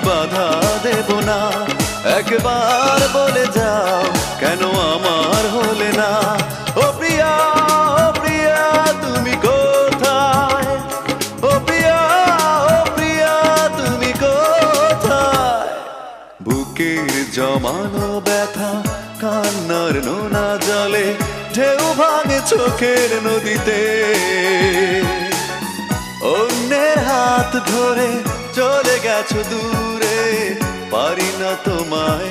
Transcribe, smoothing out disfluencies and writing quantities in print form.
বাধা দেব না। একবার বলে যাও কেন আমার হলে না। ও প্রিয়া, ও প্রিয়া তুমি কোথায়? ও প্রিয়া, ও প্রিয়া তুমি কোথায়? বুকের জমানো ব্যথা কান্নার নোনা জলে ঢেউ ভাঙে চোখের নদীতে। অন্যের হাত ধরে চলে গেছো দূরে, পারি না তোমায়